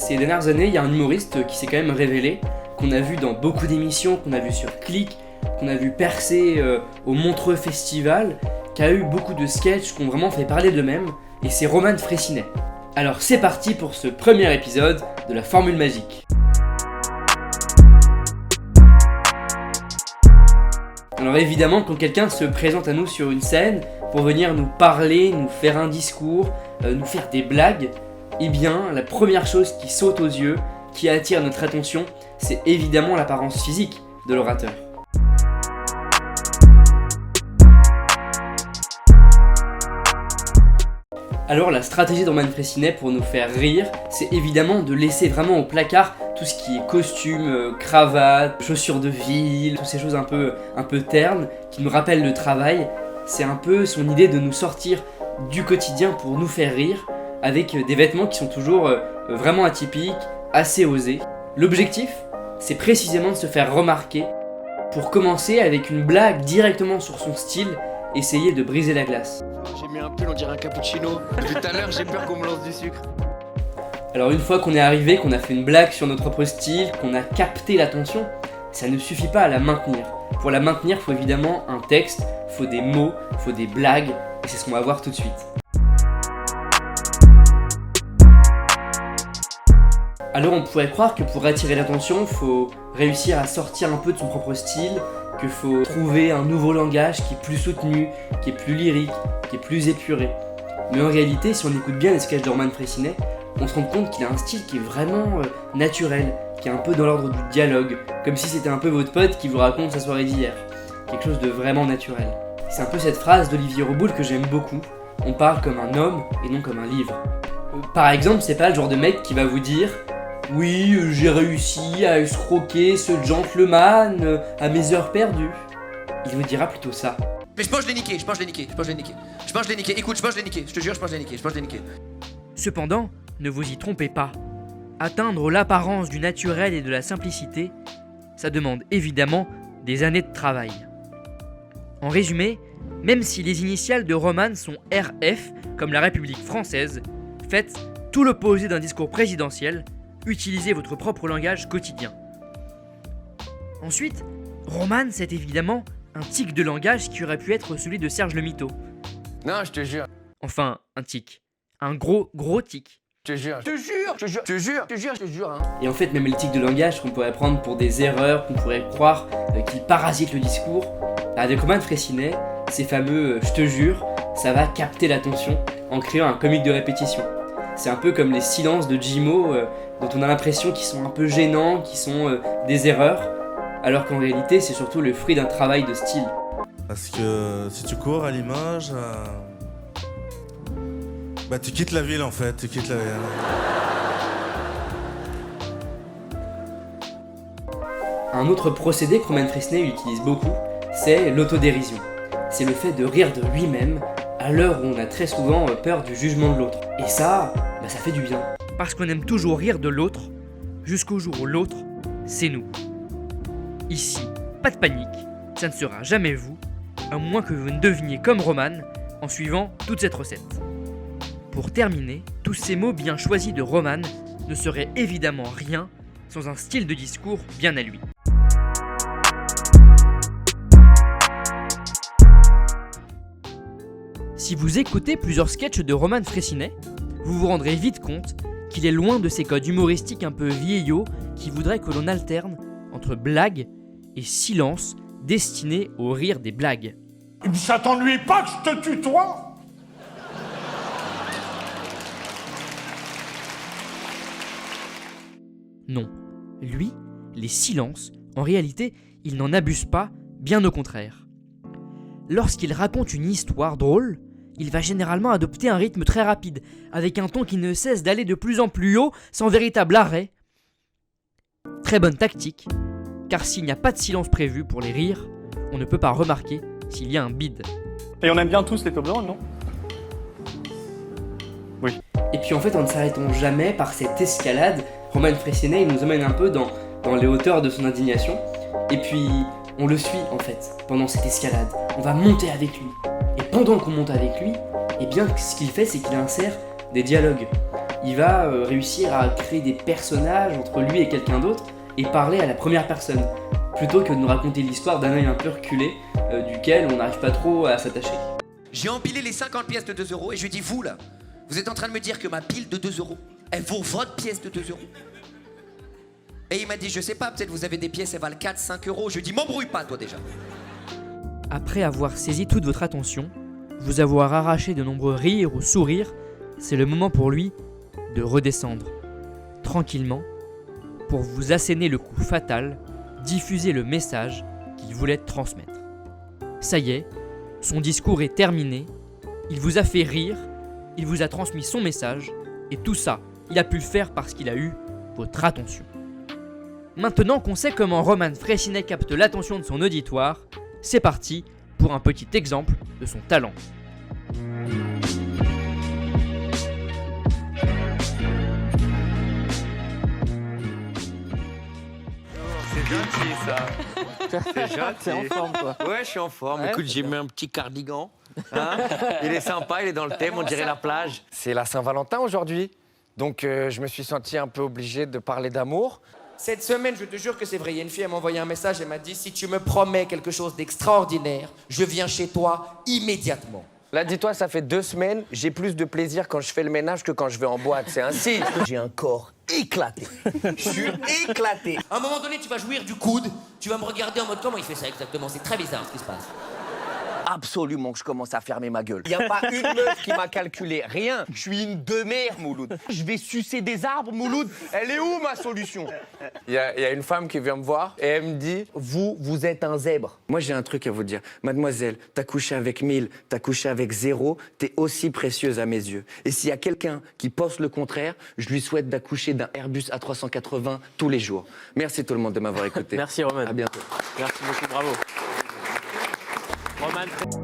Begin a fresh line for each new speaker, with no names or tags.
ces dernières années, il y a un humoriste qui s'est quand même révélé, qu'on a vu dans beaucoup d'émissions, qu'on a vu sur Click, qu'on a vu percer au Montreux Festival, qui a eu beaucoup de sketchs qui ont vraiment fait parler d'eux-mêmes, et c'est Roman Frécinet. Alors c'est parti pour ce premier épisode de la Formule Magique. Alors évidemment, quand quelqu'un se présente à nous sur une scène pour venir nous parler, nous faire un discours, nous faire des blagues, eh bien la première chose qui saute aux yeux, qui attire notre attention, c'est évidemment l'apparence physique de l'orateur. Alors la stratégie de Roman Frécinet pour nous faire rire, c'est évidemment de laisser vraiment au placard tout ce qui est costume, cravate, chaussures de ville, toutes ces choses un peu ternes qui nous rappellent le travail. C'est un peu son idée de nous sortir du quotidien pour nous faire rire avec des vêtements qui sont toujours vraiment atypiques, assez osés. L'objectif, c'est précisément de se faire remarquer pour commencer avec une blague directement sur son style, essayer de briser la glace.
J'ai mis un pull, on dirait un cappuccino. Depuis tout à l'heure, j'ai peur qu'on me lance du sucre.
Alors une fois qu'on est arrivé, qu'on a fait une blague sur notre propre style, qu'on a capté l'attention, ça ne suffit pas à la maintenir. Pour la maintenir, il faut évidemment un texte, il faut des mots, il faut des blagues, et c'est ce qu'on va voir tout de suite. Alors on pourrait croire que pour attirer l'attention, il faut réussir à sortir un peu de son propre style, qu'il faut trouver un nouveau langage qui est plus soutenu, qui est plus lyrique, qui est plus épuré. Mais en réalité, si on écoute bien les sketchs de Roman Frécinet, on se rend compte qu'il a un style qui est vraiment naturel, qui est un peu dans l'ordre du dialogue, comme si c'était un peu votre pote qui vous raconte sa soirée d'hier. Quelque chose de vraiment naturel. C'est un peu cette phrase d'Olivier Roboul que j'aime beaucoup. On parle comme un homme et non comme un livre. Par exemple, c'est pas le genre de mec qui va vous dire « Oui, j'ai réussi à escroquer ce gentleman à mes heures perdues. » Il vous dira plutôt ça.
Mais je pense que je l'ai niqué, Écoute, je pense que je l'ai niqué. Je te jure, je pense que je l'ai niqué.
Cependant, ne vous y trompez pas. Atteindre l'apparence du naturel et de la simplicité, ça demande évidemment des années de travail. En résumé, même si les initiales de Roman sont RF, comme la République française, faites tout l'opposé d'un discours présidentiel, utilisez votre propre langage quotidien. Ensuite, Roman, c'est évidemment un tic de langage qui aurait pu être celui de Serge le Mito.
Non, je te jure.
Enfin, un tic. Un gros tic.
Je te jure. Hein.
Et en fait, même les tics de langage qu'on pourrait prendre pour des erreurs, qu'on pourrait croire qu'ils parasitent le discours, avec Roman Frécinet, ces fameux « je te jure », ça va capter l'attention en créant un comique de répétition. C'est un peu comme les silences de Jimo, dont on a l'impression qu'ils sont un peu gênants, qu'ils sont des erreurs, alors qu'en réalité, c'est surtout le fruit d'un travail de style.
Parce que si tu cours à Limoges, tu quittes la ville en fait,
Un autre procédé que Roman Frécinet utilise beaucoup, c'est l'autodérision. C'est le fait de rire de lui-même à l'heure où on a très souvent peur du jugement de l'autre. Et ça fait du bien.
Parce qu'on aime toujours rire de l'autre, jusqu'au jour où l'autre, c'est nous. Ici, pas de panique, ça ne sera jamais vous, à moins que vous ne deviniez comme Roman en suivant toute cette recette. Pour terminer, tous ces mots bien choisis de Roman ne seraient évidemment rien sans un style de discours bien à lui. Si vous écoutez plusieurs sketchs de Roman Frécinet, vous vous rendrez vite compte qu'il est loin de ces codes humoristiques un peu vieillots qui voudraient que l'on alterne entre blagues et silence destiné au rire des blagues.
Ça t'ennuie pas que je te tutoie ?
Non, lui, les silences, en réalité, il n'en abuse pas, bien au contraire. Lorsqu'il raconte une histoire drôle, il va généralement adopter un rythme très rapide, avec un ton qui ne cesse d'aller de plus en plus haut, sans véritable arrêt. Très bonne tactique, car s'il n'y a pas de silence prévu pour les rires, on ne peut pas remarquer s'il y a un bide.
Et on aime bien tous les Toblerones, non ? Oui.
Et puis en fait, en ne s'arrêtant jamais par cette escalade, Roman Frécinet, il nous emmène un peu dans les hauteurs de son indignation. Et puis, on le suit en fait, pendant cette escalade. On va monter avec lui. Et pendant qu'on monte avec lui, eh bien, ce qu'il fait, c'est qu'il insère des dialogues. il va réussir à créer des personnages entre lui et quelqu'un d'autre et parler à la première personne, plutôt que de nous raconter l'histoire d'un œil un peu reculé, duquel on n'arrive pas trop à s'attacher.
J'ai empilé les 50 pièces de 2 euros et je lui ai dit, vous là, vous êtes en train de me dire que ma pile de 2 euros, elle vaut votre pièce de 2 euros. Et il m'a dit, je sais pas, peut-être vous avez des pièces, elles valent 4, 5 euros. Je lui ai dit, m'embrouille pas toi déjà.
Après avoir saisi toute votre attention, vous avoir arraché de nombreux rires ou sourires, c'est le moment pour lui de redescendre, tranquillement, pour vous asséner le coup fatal, diffuser le message qu'il voulait transmettre. Ça y est, son discours est terminé, il vous a fait rire, il vous a transmis son message, et tout ça, il a pu le faire parce qu'il a eu votre attention. Maintenant qu'on sait comment Roman Fraissinet capte l'attention de son auditoire, c'est parti pour un petit exemple de son talent.
C'est gentil ça. C'est gentil.
T'es en forme, toi.
Ouais, je suis en forme.
Ouais,
Écoute, j'ai mis un petit cardigan. Hein. Il est sympa, il est dans le thème, on dirait la plage.
C'est la Saint-Valentin aujourd'hui, donc je me suis senti un peu obligé de parler d'amour. Cette semaine, je te jure que c'est vrai, il y a une fille, elle m'a envoyé un message, elle m'a dit « Si tu me promets quelque chose d'extraordinaire, je viens chez toi immédiatement ». Là, dis-toi, ça fait 2 semaines, j'ai plus de plaisir quand je fais le ménage que quand je vais en boîte, c'est ainsi. J'ai un corps éclaté. Je suis éclaté.
À un moment donné, tu vas jouir du coude, tu vas me regarder en mode comment il fait ça exactement. C'est très bizarre ce qui se passe.
Absolument que je commence à fermer ma gueule. Il n'y a pas une meuf qui m'a calculé, rien. Je suis une demeure, Mouloud. Je vais sucer des arbres, Mouloud. Elle est où, ma solution? Il y a une femme qui vient me voir et elle me dit « Vous êtes un zèbre ». Moi, j'ai un truc à vous dire. Mademoiselle, t'as couché avec 1000, t'as couché avec 0, t'es aussi précieuse à mes yeux. Et s'il y a quelqu'un qui pense le contraire, je lui souhaite d'accoucher d'un Airbus A380 tous les jours. Merci tout le monde de m'avoir écouté.
Merci Roman.
À bientôt.
Merci beaucoup, bravo. Roman.